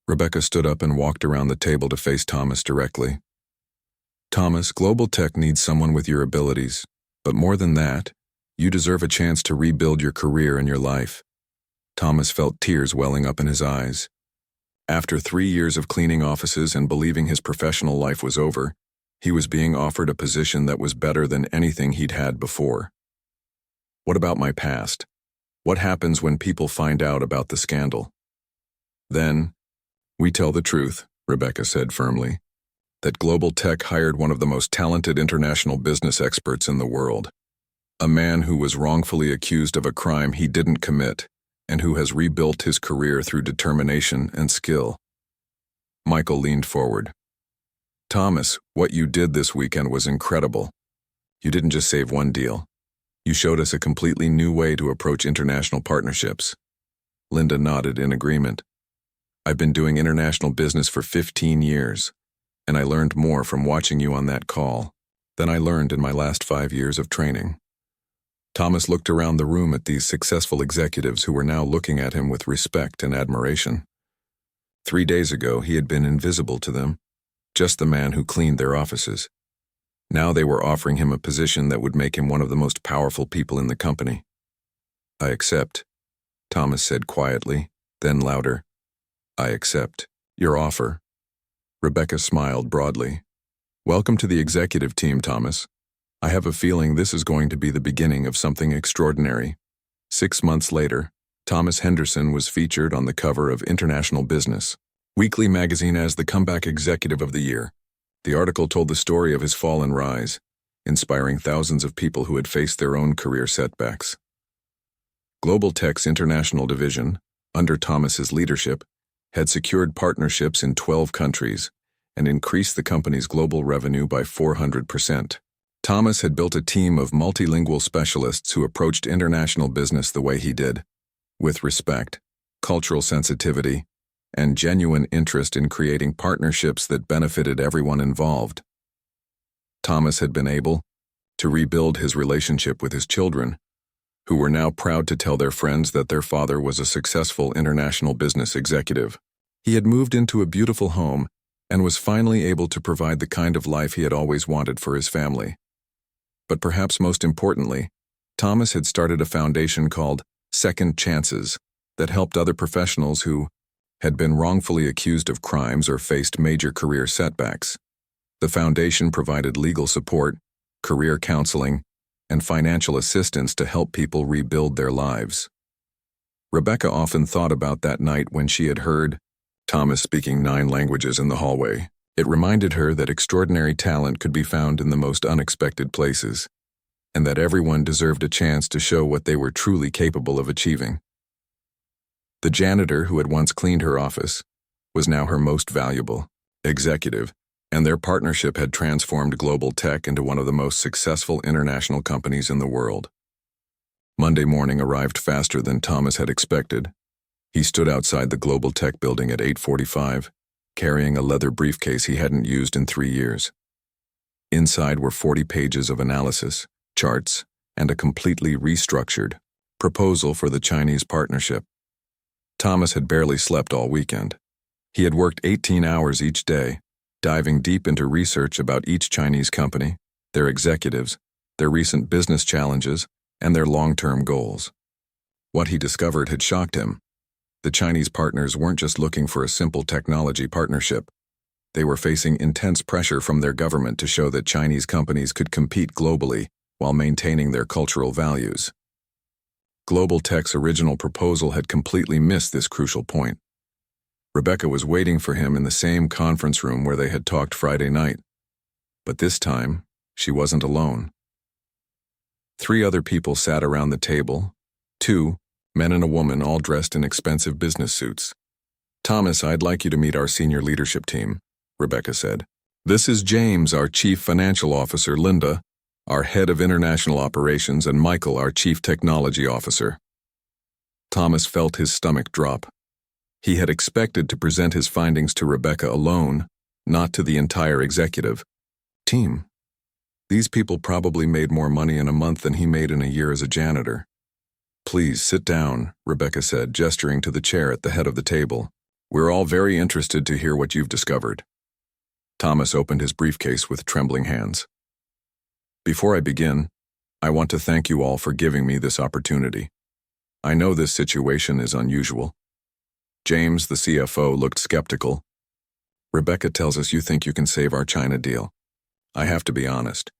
Rebecca stood up and walked around the table to face Thomas directly. Thomas, global tech needs someone with your abilities, but more than that, you deserve a chance to rebuild your career and your life. Thomas felt tears welling up in his eyes. After 3 years of cleaning offices and believing his professional life was over, he was being offered a position that was better than anything he'd had before. What about my past? What happens when people find out about the scandal? Then, we tell the truth, Rebecca said firmly, that global tech hired one of the most talented international business experts in the world. A man who was wrongfully accused of a crime he didn't commit, and who has rebuilt his career through determination and skill. Michael leaned forward. Thomas, what you did this weekend was incredible. You didn't just save one deal. You showed us a completely new way to approach international partnerships. Linda nodded in agreement. I've been doing international business for 15 years, and I learned more from watching you on that call than I learned in my last 5 years of training. Thomas looked around the room at these successful executives who were now looking at him with respect and admiration. 3 days ago, he had been invisible to them, just the man who cleaned their offices. Now they were offering him a position that would make him one of the most powerful people in the company. I accept, Thomas said quietly, then louder. I accept your offer. Rebecca smiled broadly. Welcome to the executive team, Thomas. I have a feeling this is going to be the beginning of something extraordinary. 6 months later, Thomas Henderson was featured on the cover of International Business Weekly magazine as the comeback executive of the year. The article told the story of his fall and rise, inspiring thousands of people who had faced their own career setbacks. Global Tech's international division, under Thomas's leadership, had secured partnerships in 12 countries and increased the company's global revenue by 400%. Thomas had built a team of multilingual specialists who approached international business the way he did, with respect, cultural sensitivity, and genuine interest in creating partnerships that benefited everyone involved. Thomas had been able to rebuild his relationship with his children, who were now proud to tell their friends that their father was a successful international business executive. He had moved into a beautiful home and was finally able to provide the kind of life he had always wanted for his family. But perhaps most importantly, Thomas had started a foundation called Second Chances that helped other professionals who had been wrongfully accused of crimes or faced major career setbacks. The foundation provided legal support, career counseling, and financial assistance to help people rebuild their lives. Rebecca often thought about that night when she had heard Thomas speaking 9 languages in the hallway. It reminded her that extraordinary talent could be found in the most unexpected places, and that everyone deserved a chance to show what they were truly capable of achieving. The janitor who had once cleaned her office was now her most valuable executive, and their partnership had transformed Global Tech into one of the most successful international companies in the world. Monday morning arrived faster than Thomas had expected. He stood outside the Global Tech building at 8:45, carrying a leather briefcase he hadn't used in 3 years. Inside were 40 pages of analysis, charts, and a completely restructured proposal for the Chinese partnership. Thomas had barely slept all weekend. He had worked 18 hours each day, diving deep into research about each Chinese company, their executives, their recent business challenges, and their long-term goals. What he discovered had shocked him. The Chinese partners weren't just looking for a simple technology partnership. They were facing intense pressure from their government to show that Chinese companies could compete globally while maintaining their cultural values. Global Tech's original proposal had completely missed this crucial point. Rebecca was waiting for him in the same conference room where they had talked Friday night. But this time, she wasn't alone. 3 other people sat around the table, 2 men and a woman all dressed in expensive business suits. Thomas, I'd like you to meet our senior leadership team, Rebecca said. This is James, our chief financial officer, Linda, our head of international operations, and Michael, our chief technology officer. Thomas felt his stomach drop. He had expected to present his findings to Rebecca alone, not to the entire executive team. These people probably made more money in a month than he made in a year as a janitor. Please sit down, Rebecca said, gesturing to the chair at the head of the table. We're all very interested to hear what you've discovered. Thomas opened his briefcase with trembling hands. Before I begin, I want to thank you all for giving me this opportunity. I know this situation is unusual. James, the CFO, looked skeptical. Rebecca tells us you think you can save our China deal. I have to be honest.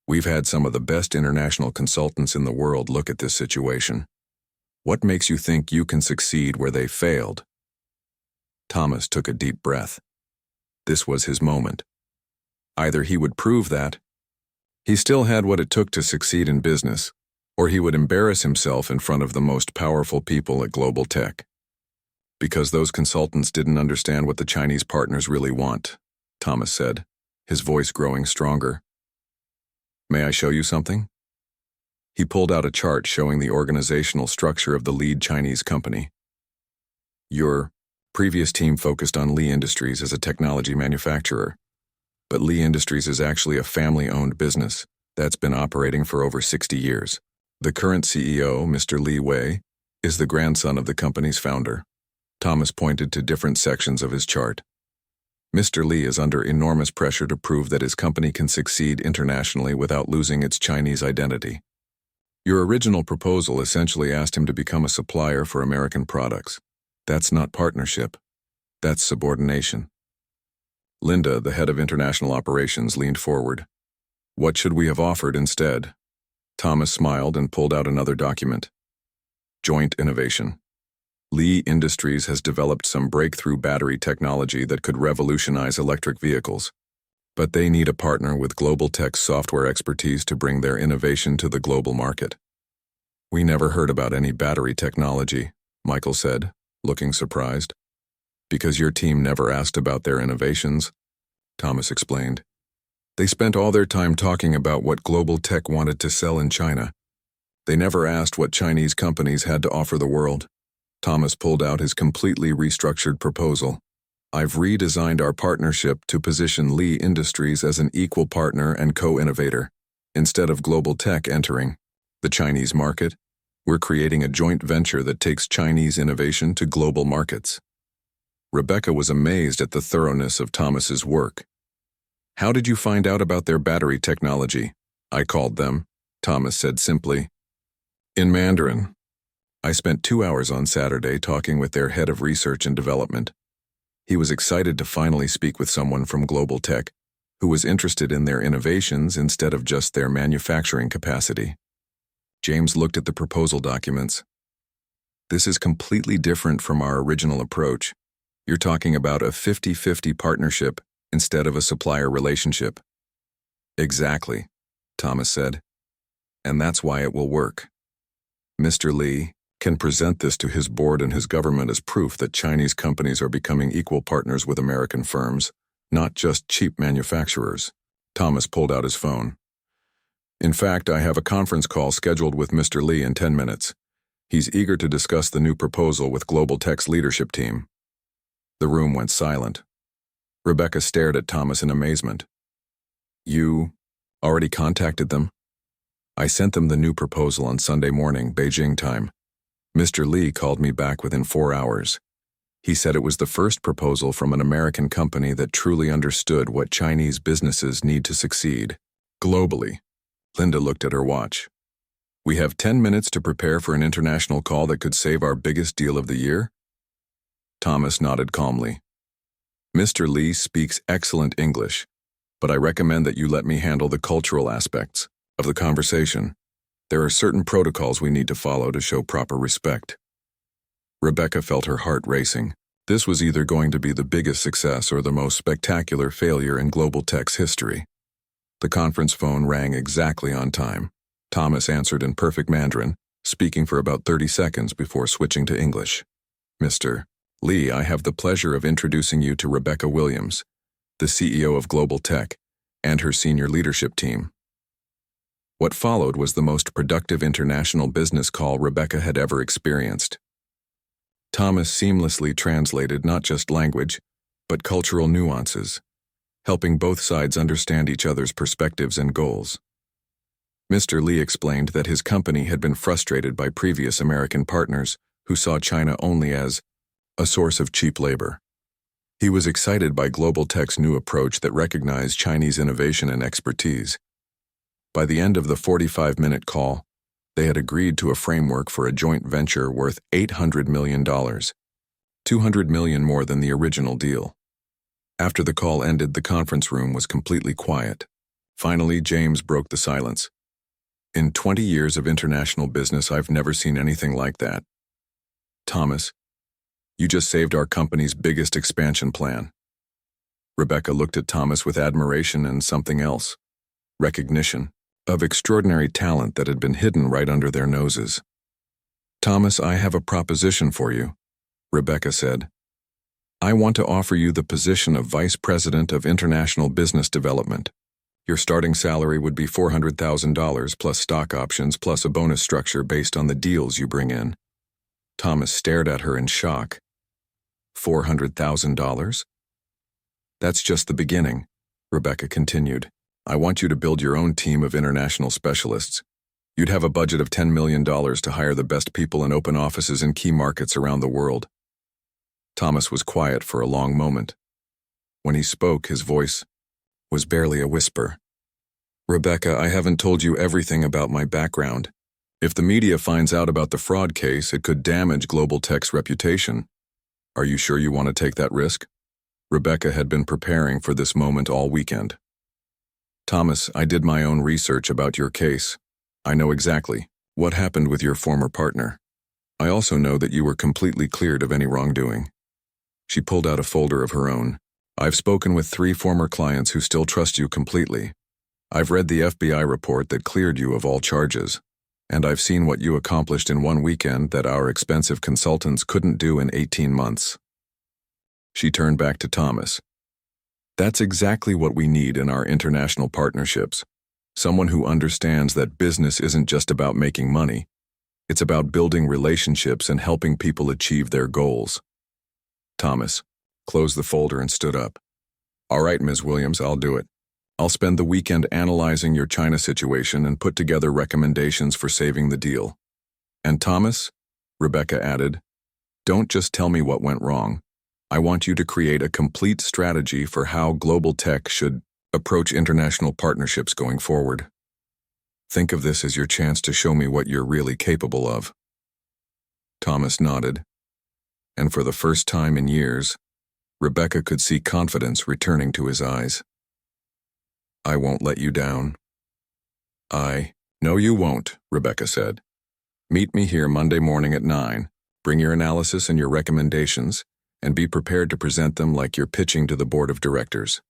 We've had some of the best international consultants in the world look at this situation. What makes you think you can succeed where they failed? Thomas took a deep breath. This was his moment. Either he would prove that he still had what it took to succeed in business, or he would embarrass himself in front of the most powerful people at global tech. Because those consultants didn't understand what the Chinese partners really want, Thomas said, his voice growing stronger. May I show you something? He pulled out a chart showing the organizational structure of the lead Chinese company. Your previous team focused on Li Industries as a technology manufacturer, but Li Industries is actually a family-owned business that's been operating for over 60 years. The current CEO, Mr. Li Wei, is the grandson of the company's founder. Thomas pointed to different sections of his chart. Mr. Li is under enormous pressure to prove that his company can succeed internationally without losing its Chinese identity. Your original proposal essentially asked him to become a supplier for American products. That's not partnership. That's subordination. Linda, the head of international operations, leaned forward. What should we have offered instead? Thomas smiled and pulled out another document. Joint innovation. Li Industries has developed some breakthrough battery technology that could revolutionize electric vehicles. But they need a partner with global tech software expertise to bring their innovation to the global market. We never heard about any battery technology, Michael said, looking surprised. Because your team never asked about their innovations, Thomas explained. They spent all their time talking about what global tech wanted to sell in China. They never asked what Chinese companies had to offer the world. Thomas pulled out his completely restructured proposal. I've redesigned our partnership to position Li Industries as an equal partner and co-innovator. Instead of global tech entering the Chinese market, we're creating a joint venture that takes Chinese innovation to global markets. Rebecca was amazed at the thoroughness of Thomas's work. How did you find out about their battery technology? I called them, Thomas said simply. In Mandarin. I spent 2 hours on Saturday talking with their head of research and development. He was excited to finally speak with someone from global tech who was interested in their innovations instead of just their manufacturing capacity. James looked at the proposal documents. This is completely different from our original approach. You're talking about a 50-50 partnership instead of a supplier relationship. Exactly, Thomas said. And that's why it will work. Mr. Li can present this to his board and his government as proof that Chinese companies are becoming equal partners with American firms, not just cheap manufacturers. Thomas pulled out his phone. In fact, I have a conference call scheduled with Mr. Li in 10 minutes. He's eager to discuss the new proposal with Global Tech's leadership team. The room went silent. Rebecca stared at Thomas in amazement. You already contacted them? I sent them the new proposal on Sunday morning, Beijing time. Mr. Li called me back within 4 hours. He said it was the first proposal from an American company that truly understood what Chinese businesses need to succeed globally. Linda looked at her watch. We have 10 minutes to prepare for an international call that could save our biggest deal of the year? Thomas nodded calmly. Mr. Li speaks excellent English, but I recommend that you let me handle the cultural aspects of the conversation. There are certain protocols we need to follow to show proper respect. Rebecca felt her heart racing. This was either going to be the biggest success or the most spectacular failure in global tech's history. The conference phone rang exactly on time. Thomas answered in perfect Mandarin, speaking for about 30 seconds before switching to English. Mr. Li, I have the pleasure of introducing you to Rebecca Williams, the CEO of Global Tech, and her senior leadership team. What followed was the most productive international business call Rebecca had ever experienced. Thomas seamlessly translated not just language, but cultural nuances, helping both sides understand each other's perspectives and goals. Mr. Li explained that his company had been frustrated by previous American partners who saw China only as a source of cheap labor. He was excited by Global Tech's new approach that recognized Chinese innovation and expertise. By the end of the 45-minute call, they had agreed to a framework for a joint venture worth $800 million, $200 million more than the original deal. After the call ended, the conference room was completely quiet. Finally, James broke the silence. In 20 years of international business, I've never seen anything like that. Thomas, you just saved our company's biggest expansion plan. Rebecca looked at Thomas with admiration and something else, recognition of extraordinary talent that had been hidden right under their noses. Thomas, I have a proposition for you, Rebecca said. I want to offer you the position of Vice President of International Business Development. Your starting salary would be $400,000 plus stock options plus a bonus structure based on the deals you bring in. Thomas stared at her in shock. $400,000? That's just the beginning, Rebecca continued. I want you to build your own team of international specialists. You'd have a budget of $10 million to hire the best people and open offices in key markets around the world. Thomas was quiet for a long moment. When he spoke, his voice was barely a whisper. Rebecca, I haven't told you everything about my background. If the media finds out about the fraud case, it could damage Global Tech's reputation. Are you sure you want to take that risk? Rebecca had been preparing for this moment all weekend. Thomas, I did my own research about your case. I know exactly what happened with your former partner. I also know that you were completely cleared of any wrongdoing. She pulled out a folder of her own. I've spoken with 3 former clients who still trust you completely. I've read the FBI report that cleared you of all charges, and I've seen what you accomplished in one weekend that our expensive consultants couldn't do in 18 months. She turned back to Thomas. That's exactly what we need in our international partnerships. Someone who understands that business isn't just about making money. It's about building relationships and helping people achieve their goals. Thomas closed the folder and stood up. All right, Ms. Williams, I'll do it. I'll spend the weekend analyzing your China situation and put together recommendations for saving the deal. And Thomas, Rebecca added, don't just tell me what went wrong. I want you to create a complete strategy for how Global Tech should approach international partnerships going forward. Think of this as your chance to show me what you're really capable of. Thomas nodded, and for the first time in years, Rebecca could see confidence returning to his eyes. I won't let you down. No, you won't, Rebecca said. Meet me here Monday morning at 9. Bring your analysis and your recommendations, and be prepared to present them like you're pitching to the board of directors.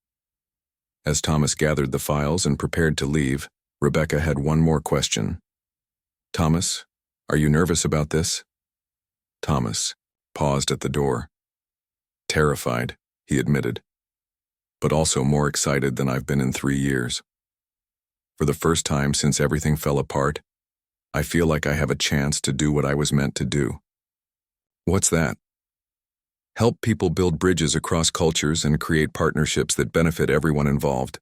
As Thomas gathered the files and prepared to leave, Rebecca had one more question. Thomas, are you nervous about this? Thomas paused at the door. Terrified, he admitted, but also more excited than I've been in 3 years. For the first time since everything fell apart, I feel like I have a chance to do what I was meant to do. What's that? Help people build bridges across cultures and create partnerships that benefit everyone involved.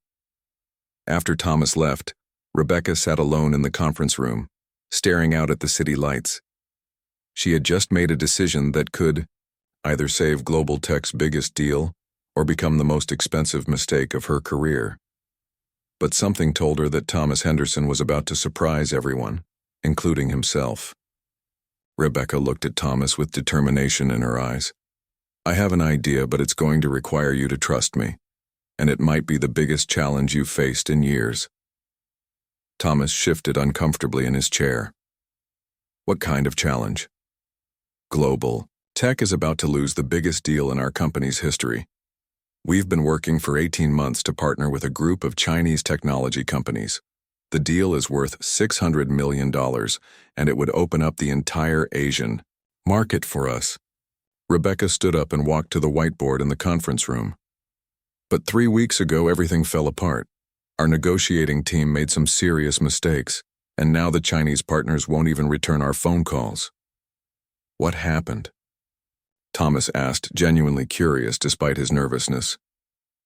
After Thomas left, Rebecca sat alone in the conference room, staring out at the city lights. She had just made a decision that could either save Global Tech's biggest deal or become the most expensive mistake of her career. But something told her that Thomas Henderson was about to surprise everyone, including himself. Rebecca looked at Thomas with determination in her eyes. I have an idea, but it's going to require you to trust me, and it might be the biggest challenge you've faced in years. Thomas shifted uncomfortably in his chair. What kind of challenge? Global Tech is about to lose the biggest deal in our company's history. We've been working for 18 months to partner with a group of Chinese technology companies. The deal is worth $600 million, and it would open up the entire Asian market for us. Rebecca stood up and walked to the whiteboard in the conference room. But 3 weeks ago, everything fell apart. Our negotiating team made some serious mistakes, and now the Chinese partners won't even return our phone calls. What happened? Thomas asked, genuinely curious despite his nervousness.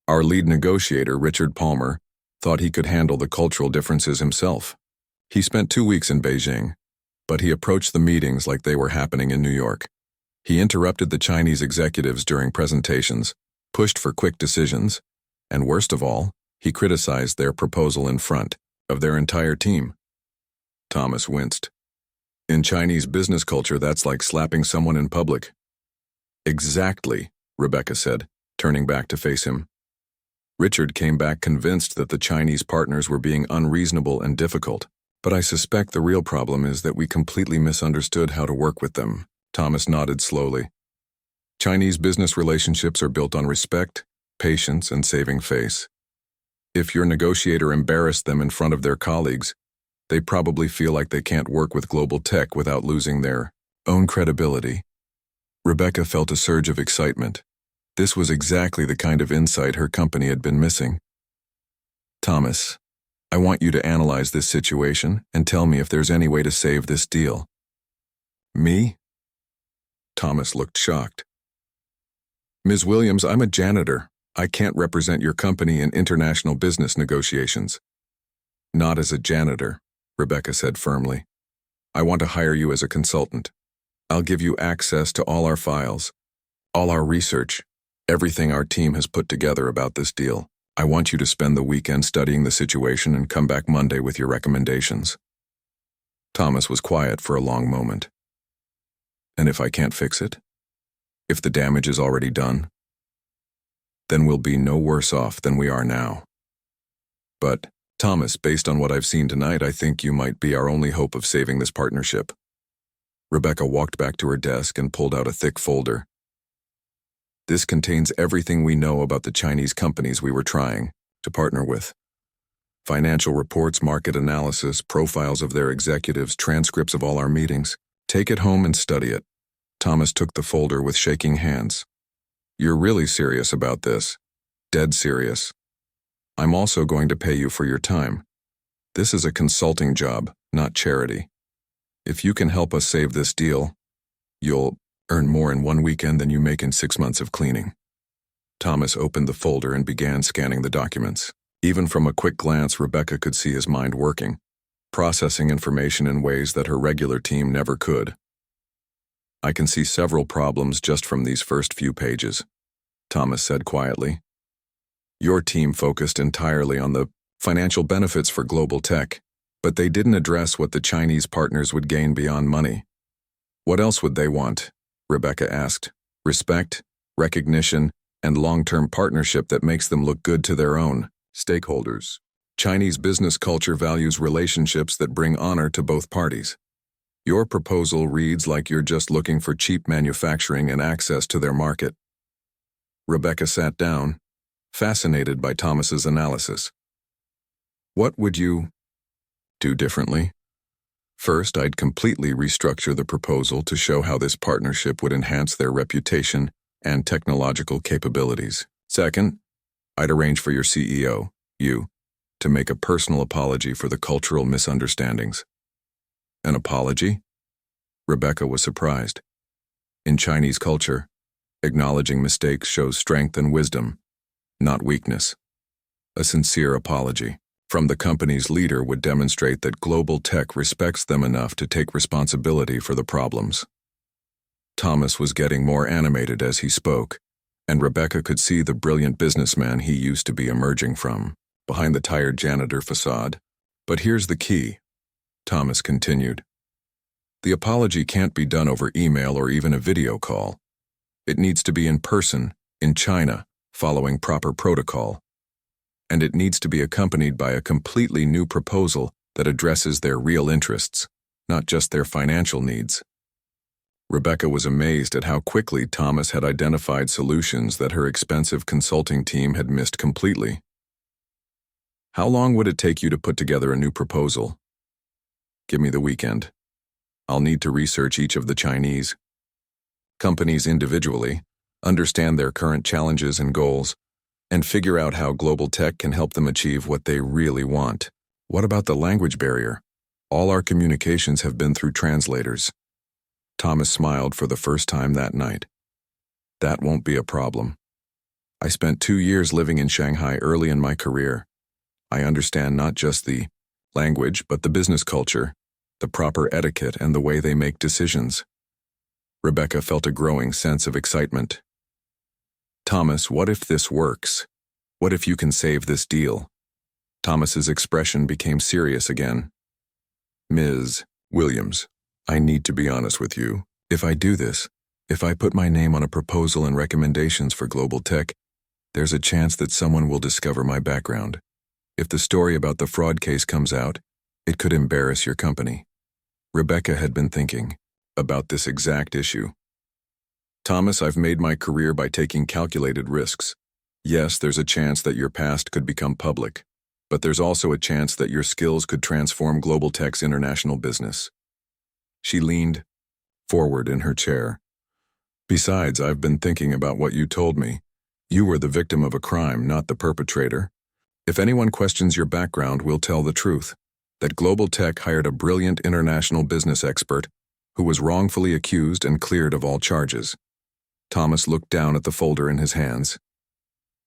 Our lead negotiator, Richard Palmer, thought he could handle the cultural differences himself. He spent 2 weeks in Beijing, but he approached the meetings like they were happening in New York. He interrupted the Chinese executives during presentations, pushed for quick decisions, and worst of all, he criticized their proposal in front of their entire team. Thomas winced. In Chinese business culture, that's like slapping someone in public. Exactly, Rebecca said, turning back to face him. Richard came back convinced that the Chinese partners were being unreasonable and difficult. But I suspect the real problem is that we completely misunderstood how to work with them. Thomas nodded slowly. Chinese business relationships are built on respect, patience, and saving face. If your negotiator embarrassed them in front of their colleagues, they probably feel like they can't work with global tech without losing their own credibility. Rebecca felt a surge of excitement. This was exactly the kind of insight her company had been missing. Thomas, I want you to analyze this situation and tell me if there's any way to save this deal. Me? Thomas looked shocked. Ms. Williams, I'm a janitor. I can't represent your company in international business negotiations. Not as a janitor, Rebecca said firmly. I want to hire you as a consultant. I'll give you access to all our files, all our research, everything our team has put together about this deal. I want you to spend the weekend studying the situation and come back Monday with your recommendations. Thomas was quiet for a long moment. And if I can't fix it? If the damage is already done? Then we'll be no worse off than we are now. But, Thomas, based on what I've seen tonight, I think you might be our only hope of saving this partnership. Rebecca walked back to her desk and pulled out a thick folder. This contains everything we know about the Chinese companies we were trying to partner with. Financial reports, market analysis, profiles of their executives, transcripts of all our meetings. Take it home and study it. Thomas took the folder with shaking hands. You're really serious about this. Dead serious. I'm also going to pay you for your time. This is a consulting job, not charity. If you can help us save this deal, you'll earn more in one weekend than you make in 6 months of cleaning. Thomas opened the folder and began scanning the documents. Even from a quick glance, Rebecca could see his mind working, processing information in ways that her regular team never could. I can see several problems just from these first few pages, Thomas said quietly. Your team focused entirely on the financial benefits for global tech, but they didn't address what the Chinese partners would gain beyond money. What else would they want? Rebecca asked. Respect, recognition, and long-term partnership that makes them look good to their own stakeholders. Chinese business culture values relationships that bring honor to both parties. Your proposal reads like you're just looking for cheap manufacturing and access to their market. Rebecca sat down, fascinated by Thomas's analysis. What would you do differently? First, I'd completely restructure the proposal to show how this partnership would enhance their reputation and technological capabilities. Second, I'd arrange for your CEO, you, to make a personal apology for the cultural misunderstandings. An apology? Rebecca was surprised. In Chinese culture, acknowledging mistakes shows strength and wisdom, not weakness. A sincere apology from the company's leader would demonstrate that global tech respects them enough to take responsibility for the problems. Thomas was getting more animated as he spoke, and Rebecca could see the brilliant businessman he used to be emerging from, behind the tired janitor facade. But here's the key, Thomas continued. The apology can't be done over email or even a video call. It needs to be in person, in China, following proper protocol. And it needs to be accompanied by a completely new proposal that addresses their real interests, not just their financial needs. Rebecca was amazed at how quickly Thomas had identified solutions that her expensive consulting team had missed completely. How long would it take you to put together a new proposal? Give me the weekend. I'll need to research each of the Chinese companies individually, understand their current challenges and goals, and figure out how global tech can help them achieve what they really want. What about the language barrier? All our communications have been through translators. Thomas smiled for the first time that night. That won't be a problem. I spent 2 years living in Shanghai early in my career. I understand not just the language, but the business culture, the proper etiquette, and the way they make decisions. Rebecca felt a growing sense of excitement. Thomas, what if this works? What if you can save this deal? Thomas's expression became serious again. Ms. Williams, I need to be honest with you. If I do this, if I put my name on a proposal and recommendations for global tech, there's a chance that someone will discover my background. If the story about the fraud case comes out, it could embarrass your company. Rebecca had been thinking about this exact issue. Thomas, I've made my career by taking calculated risks. Yes, there's a chance that your past could become public, but there's also a chance that your skills could transform global tech's international business. She leaned forward in her chair. Besides, I've been thinking about what you told me. You were the victim of a crime, not the perpetrator. If anyone questions your background, we'll tell the truth, that global tech hired a brilliant international business expert who was wrongfully accused and cleared of all charges. Thomas looked down at the folder in his hands.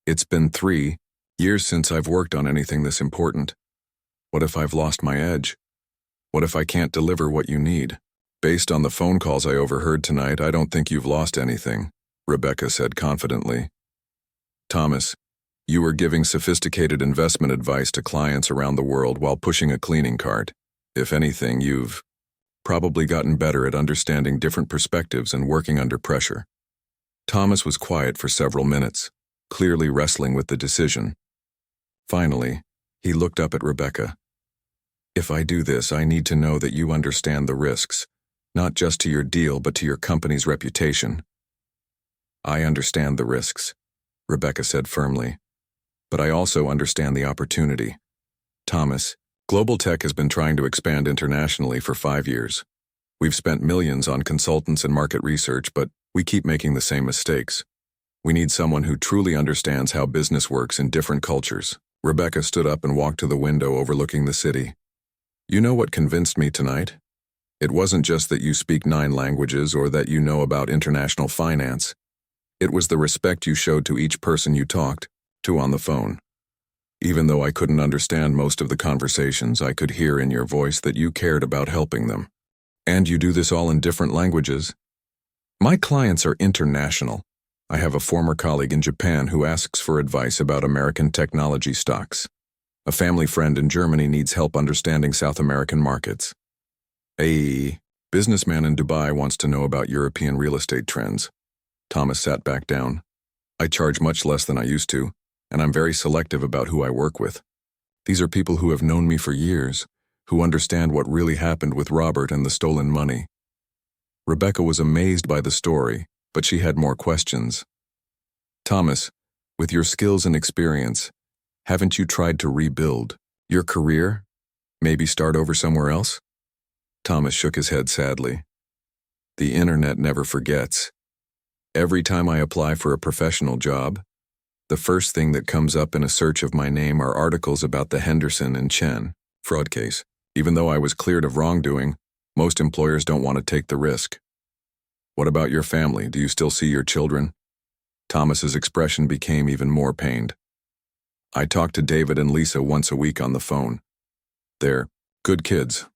It's been 3 years since I've worked on anything this important. What if I've lost my edge? What if I can't deliver what you need? Based on the phone calls I overheard tonight, I don't think you've lost anything, Rebecca said confidently. Thomas, you were giving sophisticated investment advice to clients around the world while pushing a cleaning cart. If anything, you've probably gotten better at understanding different perspectives and working under pressure. Thomas was quiet for several minutes, clearly wrestling with the decision. Finally, he looked up at Rebecca. If I do this, I need to know that you understand the risks, not just to your deal but to your company's reputation. I understand the risks, Rebecca said firmly, but I also understand the opportunity. Thomas, global tech has been trying to expand internationally for 5 years. We've spent millions on consultants and market research, but we keep making the same mistakes. We need someone who truly understands how business works in different cultures. Rebecca stood up and walked to the window overlooking the city. You know what convinced me tonight? It wasn't just that you speak 9 languages or that you know about international finance. It was the respect you showed to each person you talked to on the phone. Even though I couldn't understand most of the conversations, I could hear in your voice that you cared about helping them. And you do this all in different languages. My clients are international. I have a former colleague in Japan who asks for advice about American technology stocks. A family friend in Germany needs help understanding South American markets. A businessman in Dubai wants to know about European real estate trends. Thomas sat back down. I charge much less than I used to, and I'm very selective about who I work with. These are people who have known me for years, who understand what really happened with Robert and the stolen money. Rebecca was amazed by the story, but she had more questions. Thomas, with your skills and experience, haven't you tried to rebuild your career? Maybe start over somewhere else? Thomas shook his head sadly. The internet never forgets. Every time I apply for a professional job, the first thing that comes up in a search of my name are articles about the Henderson and Chen fraud case. Even though I was cleared of wrongdoing, most employers don't want to take the risk. What about your family? Do you still see your children? Thomas's expression became even more pained. I talk to David and Lisa once a week on the phone. They're good kids.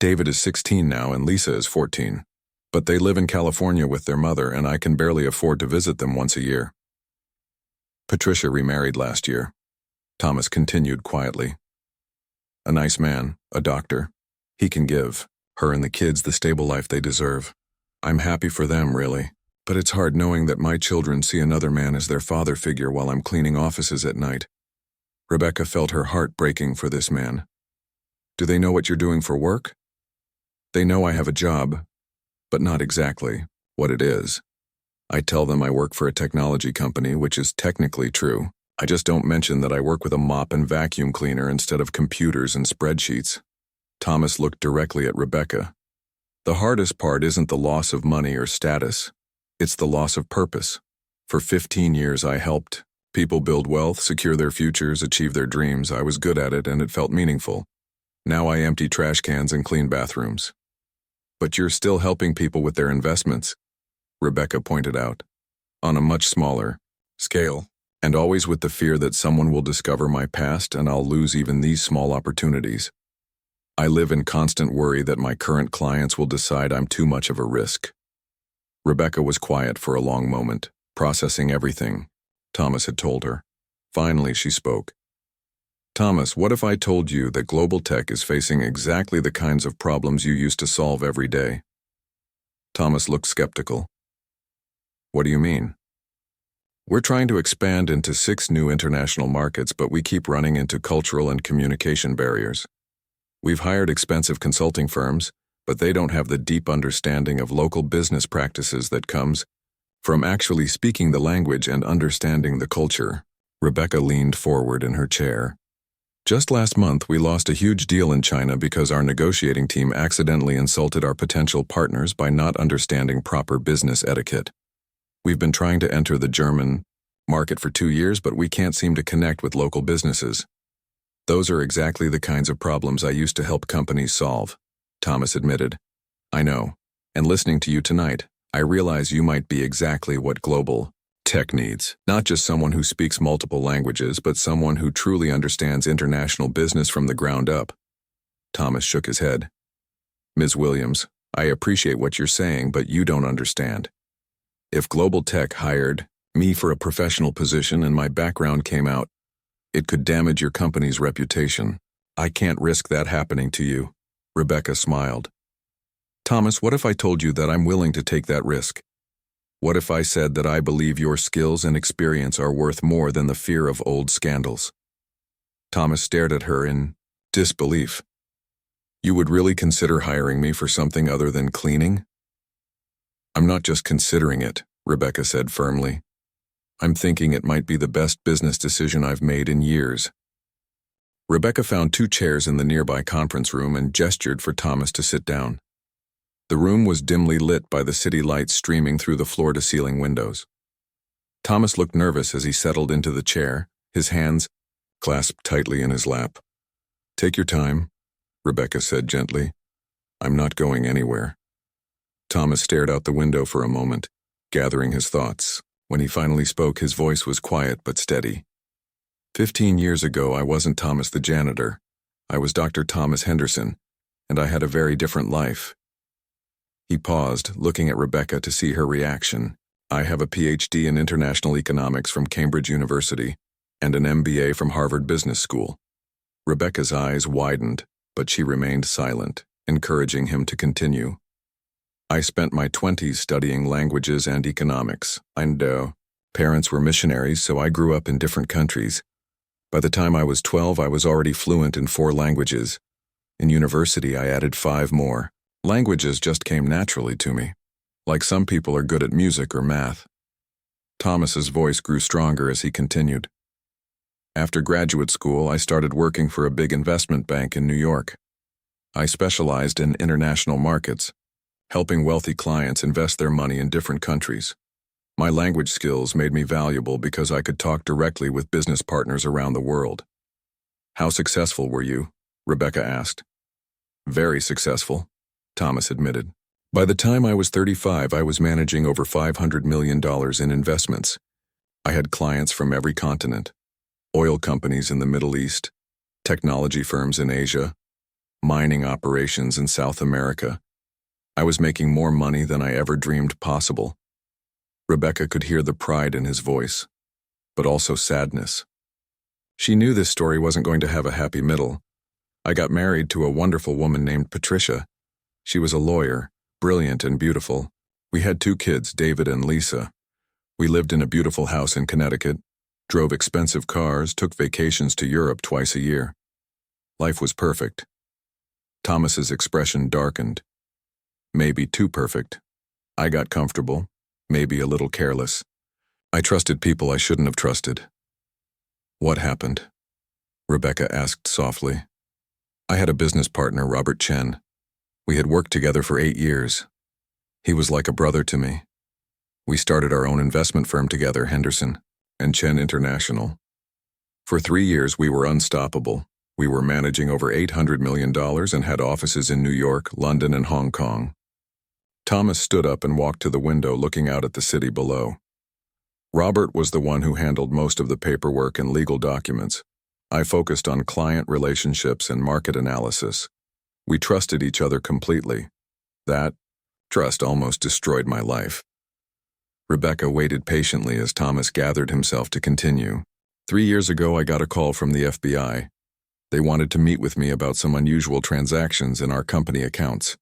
David is 16 now and Lisa is 14. But they live in California with their mother and I can barely afford to visit them once a year. Patricia remarried last year. Thomas continued quietly. A nice man, a doctor. He can give her and the kids the stable life they deserve. I'm happy for them, really. But it's hard knowing that my children see another man as their father figure while I'm cleaning offices at night. Rebecca felt her heart breaking for this man. Do they know what you're doing for work? They know I have a job, but not exactly what it is. I tell them I work for a technology company, which is technically true. I just don't mention that I work with a mop and vacuum cleaner instead of computers and spreadsheets. Thomas looked directly at Rebecca. The hardest part isn't the loss of money or status. It's the loss of purpose. For 15 years I helped people build wealth, secure their futures, achieve their dreams. I was good at it and it felt meaningful. Now I empty trash cans and clean bathrooms. But you're still helping people with their investments, Rebecca pointed out, on a much smaller scale, and always with the fear that someone will discover my past and I'll lose even these small opportunities. I live in constant worry that my current clients will decide I'm too much of a risk. Rebecca was quiet for a long moment, processing everything Thomas had told her. Finally, she spoke. Thomas, what if I told you that global tech is facing exactly the kinds of problems you used to solve every day? Thomas looked skeptical. What do you mean? We're trying to expand into 6 new international markets, but we keep running into cultural and communication barriers. We've hired expensive consulting firms, but they don't have the deep understanding of local business practices that comes from actually speaking the language and understanding the culture. Rebecca leaned forward in her chair. Just last month, we lost a huge deal in China because our negotiating team accidentally insulted our potential partners by not understanding proper business etiquette. We've been trying to enter the German market for 2 years, but we can't seem to connect with local businesses. Those are exactly the kinds of problems I used to help companies solve, Thomas admitted. I know, and listening to you tonight, I realize you might be exactly what global tech needs. Not just someone who speaks multiple languages, but someone who truly understands international business from the ground up. Thomas shook his head. Ms. Williams, I appreciate what you're saying, but you don't understand. If global tech hired me for a professional position and my background came out, it could damage your company's reputation. I can't risk that happening to you. Rebecca smiled. Thomas, what if I told you that I'm willing to take that risk? What if I said that I believe your skills and experience are worth more than the fear of old scandals? Thomas stared at her in disbelief. You would really consider hiring me for something other than cleaning? I'm not just considering it, Rebecca said firmly. I'm thinking it might be the best business decision I've made in years. Rebecca found 2 chairs in the nearby conference room and gestured for Thomas to sit down. The room was dimly lit by the city lights streaming through the floor-to-ceiling windows. Thomas looked nervous as he settled into the chair, his hands clasped tightly in his lap. Take your time, Rebecca said gently. I'm not going anywhere. Thomas stared out the window for a moment, gathering his thoughts. When he finally spoke, his voice was quiet but steady. 15 years ago, I wasn't Thomas the janitor. I was Dr. Thomas Henderson, and I had a very different life. He paused, looking at Rebecca to see her reaction. I have a PhD in international economics from Cambridge University and an MBA from Harvard Business School. Rebecca's eyes widened, but she remained silent, encouraging him to continue. I spent my 20s studying languages and economics. Parents were missionaries, so I grew up in different countries. By the time I was 12, I was already fluent in 4 languages. In university, I added 5 more. Languages just came naturally to me, like some people are good at music or math. Thomas's voice grew stronger as he continued. After graduate school, I started working for a big investment bank in New York. I specialized in international markets, helping wealthy clients invest their money in different countries. My language skills made me valuable because I could talk directly with business partners around the world. How successful were you? Rebecca asked. Very successful, Thomas admitted. By the time I was 35, I was managing over $500 million in investments. I had clients from every continent: oil companies in the Middle East, technology firms in Asia, mining operations in South America. I was making more money than I ever dreamed possible. Rebecca could hear the pride in his voice, but also sadness. She knew this story wasn't going to have a happy middle. I got married to a wonderful woman named Patricia. She was a lawyer, brilliant and beautiful. We had 2 kids, David and Lisa. We lived in a beautiful house in Connecticut, drove expensive cars, took vacations to Europe twice a year. Life was perfect. Thomas's expression darkened. Maybe too perfect. I got comfortable, maybe a little careless. I trusted people I shouldn't have trusted. What happened? Rebecca asked softly. I had a business partner, Robert Chen. We had worked together for 8 years. He was like a brother to me. We started our own investment firm together, Henderson and Chen International. For 3 years, we were unstoppable. We were managing over $800 million and had offices in New York, London, and Hong Kong. Thomas stood up and walked to the window, looking out at the city below. Robert was the one who handled most of the paperwork and legal documents. I focused on client relationships and market analysis. We trusted each other completely. That trust almost destroyed my life. Rebecca waited patiently as Thomas gathered himself to continue. 3 years ago, I got a call from the FBI. They wanted to meet with me about some unusual transactions in our company accounts.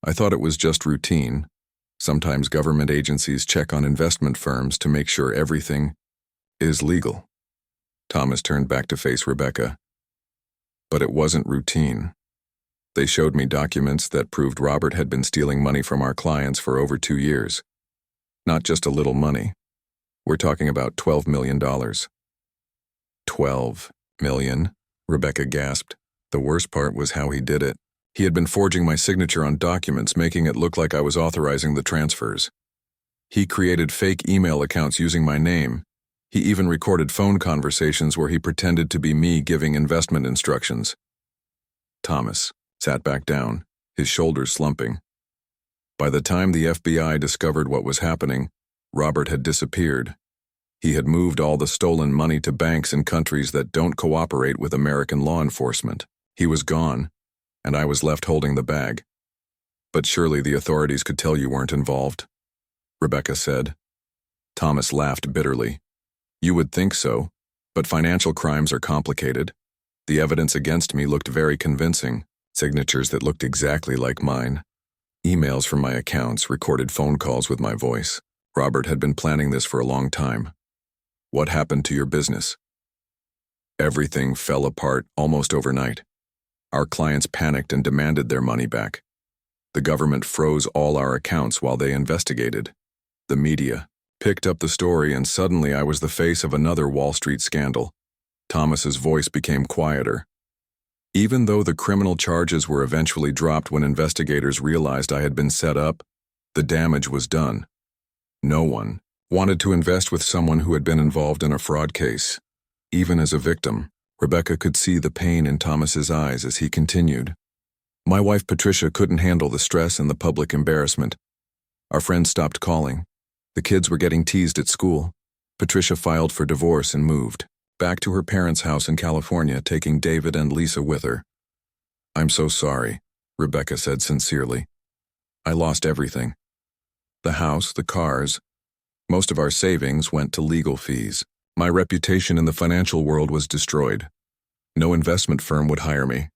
I thought it was just routine. Sometimes government agencies check on investment firms to make sure everything is legal. Thomas turned back to face Rebecca. But it wasn't routine. They showed me documents that proved Robert had been stealing money from our clients for over 2 years. Not just a little money. We're talking about $12 million. $12 million? Rebecca gasped. The worst part was how he did it. He had been forging my signature on documents, making it look like I was authorizing the transfers. He created fake email accounts using my name. He even recorded phone conversations where he pretended to be me giving investment instructions. Thomas sat back down, his shoulders slumping. By the time the FBI discovered what was happening, Robert had disappeared. He had moved all the stolen money to banks in countries that don't cooperate with American law enforcement. He was gone, and I was left holding the bag. But surely the authorities could tell you weren't involved, Rebecca said. Thomas laughed bitterly. You would think so, but financial crimes are complicated. The evidence against me looked very convincing, signatures that looked exactly like mine. Emails from my accounts, recorded phone calls with my voice. Robert had been planning this for a long time. What happened to your business? Everything fell apart almost overnight. Our clients panicked and demanded their money back. The government froze all our accounts while they investigated. The media picked up the story, and suddenly I was the face of another Wall Street scandal. Thomas's voice became quieter. Even though the criminal charges were eventually dropped when investigators realized I had been set up, the damage was done. No one wanted to invest with someone who had been involved in a fraud case. Even as a victim, Rebecca could see the pain in Thomas's eyes as he continued. My wife Patricia couldn't handle the stress and the public embarrassment. Our friends stopped calling. The kids were getting teased at school. Patricia filed for divorce and moved back to her parents' house in California, taking David and Lisa with her. I'm so sorry, Rebecca said sincerely. I lost everything. The house, the cars. Most of our savings went to legal fees. My reputation in the financial world was destroyed. No investment firm would hire me.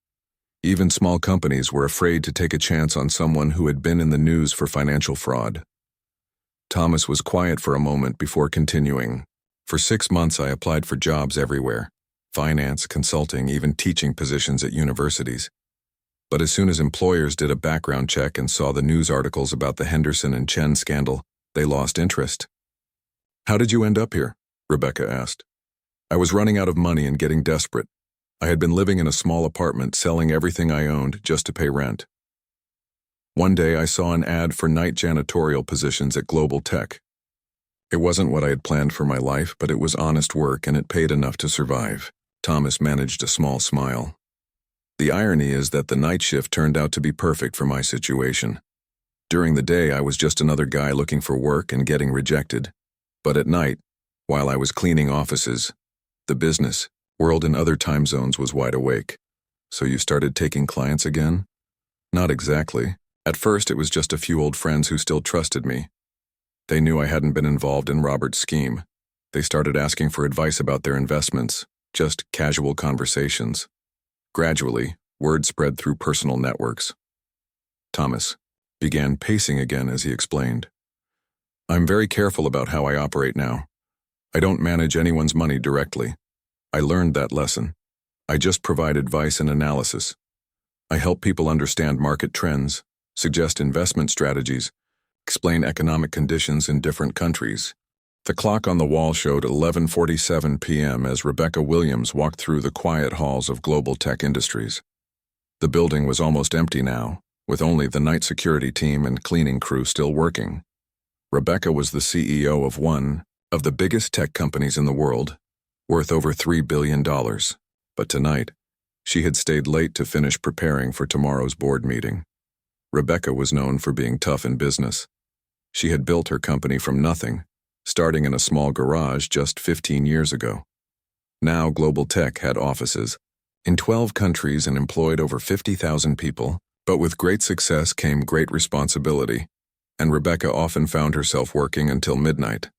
Even small companies were afraid to take a chance on someone who had been in the news for financial fraud. Thomas was quiet for a moment before continuing. For 6 months I applied for jobs everywhere. Finance, consulting, even teaching positions at universities. But as soon as employers did a background check and saw the news articles about the Henderson and Chen scandal, they lost interest. How did you end up here? Rebecca asked. I was running out of money and getting desperate. I had been living in a small apartment, selling everything I owned just to pay rent. One day I saw an ad for night janitorial positions at Global Tech. It wasn't what I had planned for my life, but it was honest work and it paid enough to survive. Thomas managed a small smile. The irony is that the night shift turned out to be perfect for my situation. During the day, I was just another guy looking for work and getting rejected. But at night, while I was cleaning offices, the business world in other time zones was wide awake. So you started taking clients again? Not exactly. At first, it was just a few old friends who still trusted me. They knew I hadn't been involved in Robert's scheme. They started asking for advice about their investments, just casual conversations. Gradually, word spread through personal networks. Thomas began pacing again as he explained. I'm very careful about how I operate now. I don't manage anyone's money directly. I learned that lesson. I just provide advice and analysis. I help people understand market trends, suggest investment strategies, explain economic conditions in different countries. The clock on the wall showed 11:47 p.m. as Rebecca Williams walked through the quiet halls of Global Tech Industries. The building was almost empty now, with only the night security team and cleaning crew still working. Rebecca was the CEO of one of the biggest tech companies in the world, worth over $3 billion. But tonight, she had stayed late to finish preparing for tomorrow's board meeting. Rebecca was known for being tough in business. She had built her company from nothing, starting in a small garage just 15 years ago. Now Global Tech had offices in 12 countries and employed over 50,000 people, but with great success came great responsibility. and Rebecca often found herself working until midnight.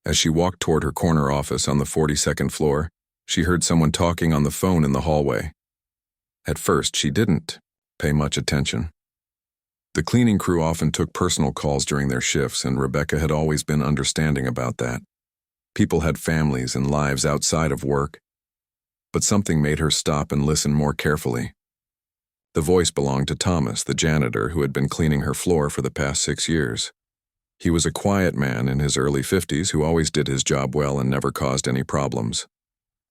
As she walked toward her corner office on the 42nd floor, she heard someone talking on the phone in the hallway. At first, she didn't pay much attention. The cleaning crew often took personal calls during their shifts, and Rebecca had always been understanding about that. People had families and lives outside of work. But something made her stop and listen more carefully. The voice belonged to Thomas, the janitor who had been cleaning her floor for the past 6 years. He was a quiet man in his early 50s who always did his job well and never caused any problems.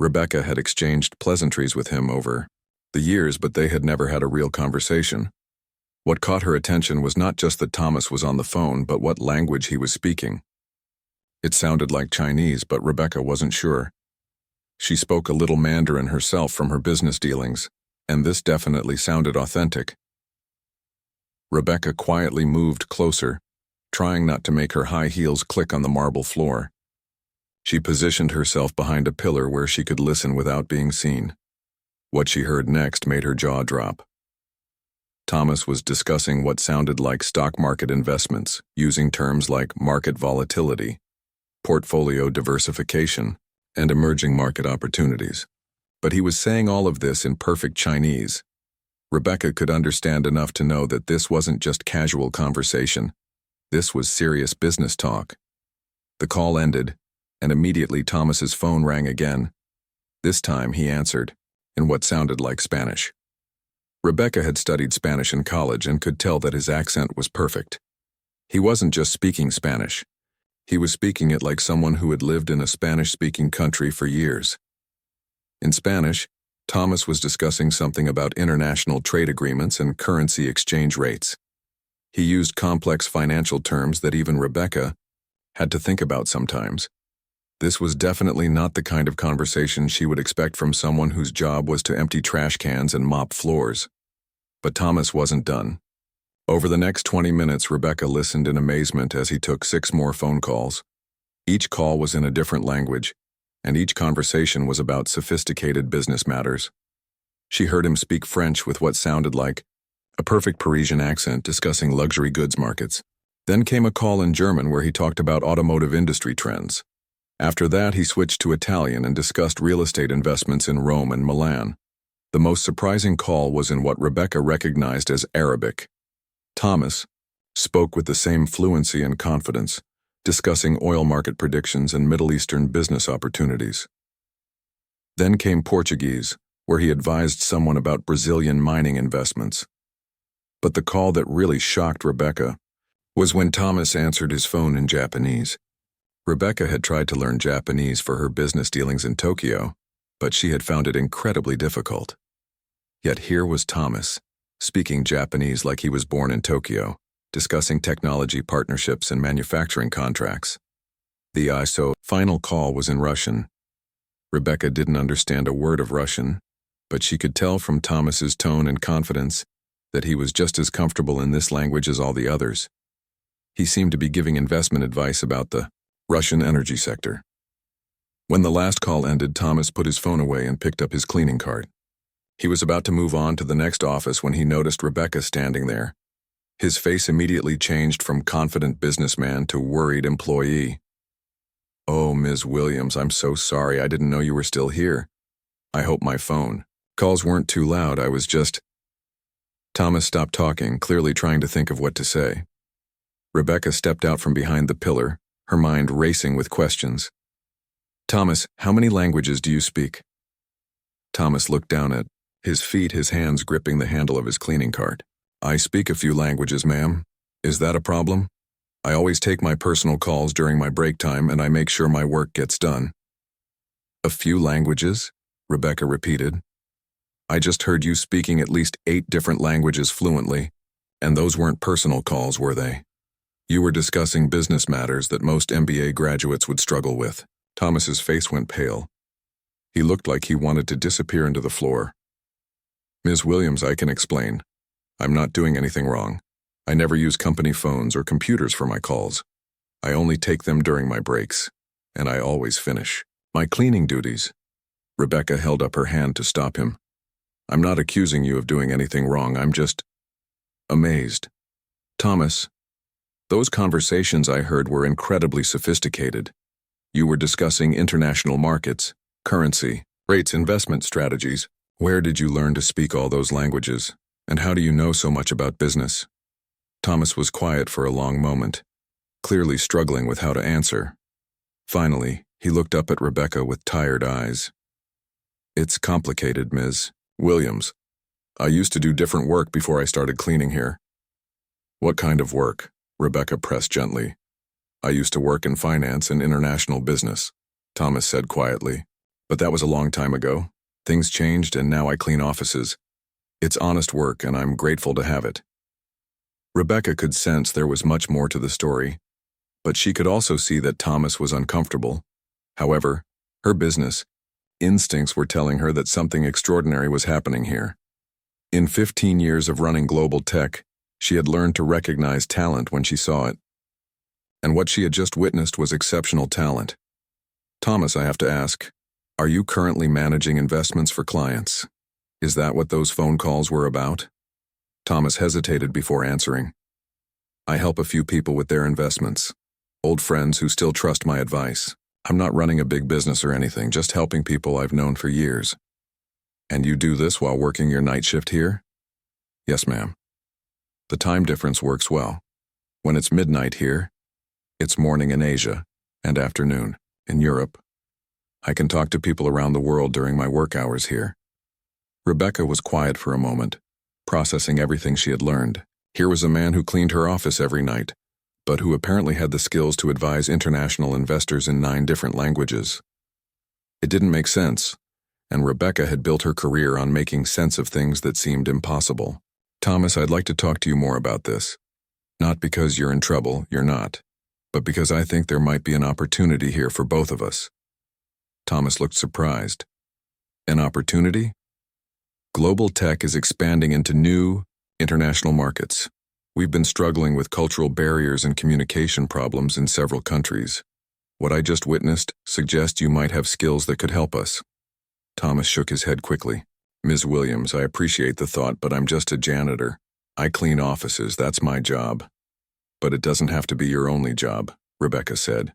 Rebecca had exchanged pleasantries with him over the years, but they had never had a real conversation. What caught her attention was not just that Thomas was on the phone, but what language he was speaking. It sounded like Chinese, but Rebecca wasn't sure. She spoke a little Mandarin herself from her business dealings, and this definitely sounded authentic. Rebecca quietly moved closer, trying not to make her high heels click on the marble floor. She positioned herself behind a pillar where she could listen without being seen. What she heard next made her jaw drop. Thomas was discussing what sounded like stock market investments, using terms like market volatility, portfolio diversification, and emerging market opportunities. But he was saying all of this in perfect Chinese. Rebecca could understand enough to know that this wasn't just casual conversation. This was serious business talk. The call ended, and immediately Thomas's phone rang again. This time he answered, in what sounded like Spanish. Rebecca had studied Spanish in college and could tell that his accent was perfect. He wasn't just speaking Spanish. He was speaking it like someone who had lived in a Spanish-speaking country for years. In Spanish, Thomas was discussing something about international trade agreements and currency exchange rates. He used complex financial terms that even Rebecca had to think about sometimes. This was definitely not the kind of conversation she would expect from someone whose job was to empty trash cans and mop floors. But Thomas wasn't done. Over the next 20 minutes, Rebecca listened in amazement as he took 6 more phone calls. Each call was in a different language, and each conversation was about sophisticated business matters. She heard him speak French with what sounded like a perfect Parisian accent discussing luxury goods markets. Then came a call in German where he talked about automotive industry trends. After that, he switched to Italian and discussed real estate investments in Rome and Milan. The most surprising call was in what Rebecca recognized as Arabic. Thomas spoke with the same fluency and confidence, discussing oil market predictions and Middle Eastern business opportunities. Then came Portuguese, where he advised someone about Brazilian mining investments. But the call that really shocked Rebecca was when Thomas answered his phone in Japanese. Rebecca had tried to learn Japanese for her business dealings in Tokyo, but she had found it incredibly difficult. Yet here was Thomas, speaking Japanese like he was born in Tokyo, discussing technology partnerships and manufacturing contracts. The ISO final call was in Russian. Rebecca didn't understand a word of Russian, but she could tell from Thomas's tone and confidence that he was just as comfortable in this language as all the others. He seemed to be giving investment advice about the Russian energy sector. When the last call ended, Thomas put his phone away and picked up his cleaning cart. He was about to move on to the next office when he noticed Rebecca standing there. His face immediately changed from confident businessman to worried employee. "Oh, Ms. Williams, I'm so sorry. I didn't know you were still here. I hope my phone calls weren't too loud. I was just..." Thomas stopped talking, clearly trying to think of what to say. Rebecca stepped out from behind the pillar, her mind racing with questions. "Thomas, how many languages do you speak?" Thomas looked down at his feet, his hands gripping the handle of his cleaning cart. "I speak a few languages, ma'am. Is that a problem? I always take my personal calls during my break time and I make sure my work gets done." "A few languages?" Rebecca repeated. "I just heard you speaking at least 8 different languages fluently, and those weren't personal calls, were they? You were discussing business matters that most MBA graduates would struggle with." Thomas's face went pale. He looked like he wanted to disappear into the floor. "Ms. Williams, I can explain. I'm not doing anything wrong. I never use company phones or computers for my calls. I only take them during my breaks, and I always finish my cleaning duties." Rebecca held up her hand to stop him. "I'm not accusing you of doing anything wrong. I'm just amazed." "Thomas, Those conversations I heard were incredibly sophisticated. You were discussing international markets, currency, rates, investment strategies. Where did you learn to speak all those languages? And how do you know so much about business? Thomas was quiet for a long moment, clearly struggling with how to answer. Finally, he looked up at Rebecca with tired eyes. It's complicated, Ms. Williams. I used to do different work before I started cleaning here. What kind of work? Rebecca pressed gently. I used to work in finance and international business, Thomas said quietly. But that was a long time ago. Things changed and now I clean offices. It's honest work and I'm grateful to have it. Rebecca could sense there was much more to the story, but she could also see that Thomas was uncomfortable. However, her business instincts were telling her that something extraordinary was happening here. In 15 years of running global tech, she had learned to recognize talent when she saw it. And what she had just witnessed was exceptional talent. Thomas, I have to ask, are you currently managing investments for clients? Is that what those phone calls were about? Thomas hesitated before answering. I help a few people with their investments. Old friends who still trust my advice. I'm not running a big business or anything, just helping people I've known for years. And you do this while working your night shift here? Yes, ma'am. The time difference works well. When it's midnight here, it's morning in Asia, and afternoon in Europe. I can talk to people around the world during my work hours here. Rebecca was quiet for a moment, processing everything she had learned. Here was a man who cleaned her office every night, but who apparently had the skills to advise international investors in 9 different languages. It didn't make sense, and Rebecca had built her career on making sense of things that seemed impossible. Thomas, I'd like to talk to you more about this. Not because you're in trouble, you're not, but because I think there might be an opportunity here for both of us. Thomas looked surprised. An opportunity? Global tech is expanding into new, international markets. We've been struggling with cultural barriers and communication problems in several countries. What I just witnessed suggests you might have skills that could help us. Thomas shook his head quickly. Ms. Williams, I appreciate the thought, but I'm just a janitor. I clean offices, that's my job. But it doesn't have to be your only job, Rebecca said.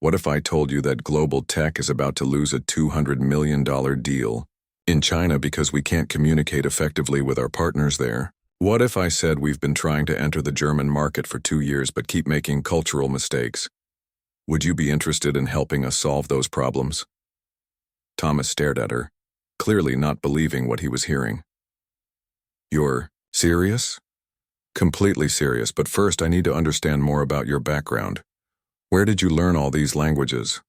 What if I told you that global tech is about to lose a $200 million deal in China because we can't communicate effectively with our partners there? What if I said we've been trying to enter the German market for 2 years but keep making cultural mistakes? Would you be interested in helping us solve those problems? Thomas stared at her, clearly not believing what he was hearing. You're serious? Completely serious, but first I need to understand more about your background. Where did you learn all these languages?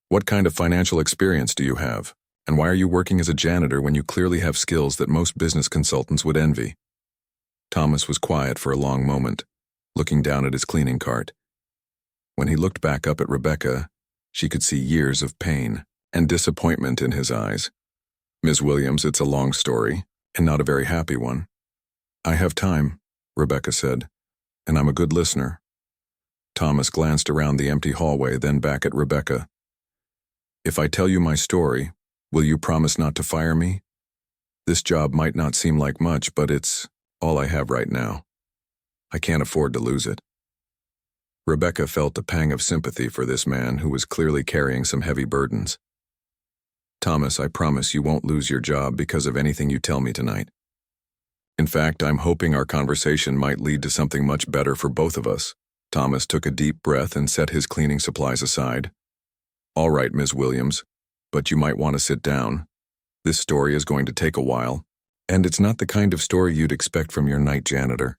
What kind of financial experience do you have? And why are you working as a janitor when you clearly have skills that most business consultants would envy? Thomas was quiet for a long moment, looking down at his cleaning cart. When he looked back up at Rebecca, she could see years of pain and disappointment in his eyes. Ms. Williams, it's a long story, and not a very happy one. I have time, Rebecca said, and I'm a good listener. Thomas glanced around the empty hallway, then back at Rebecca. If I tell you my story, will you promise not to fire me? This job might not seem like much, but it's all I have right now. I can't afford to lose it. Rebecca felt a pang of sympathy for this man who was clearly carrying some heavy burdens. Thomas, I promise you won't lose your job because of anything you tell me tonight. In fact, I'm hoping our conversation might lead to something much better for both of us. Thomas took a deep breath and set his cleaning supplies aside. All right, Ms. Williams, but you might want to sit down. This story is going to take a while, and it's not the kind of story you'd expect from your night janitor.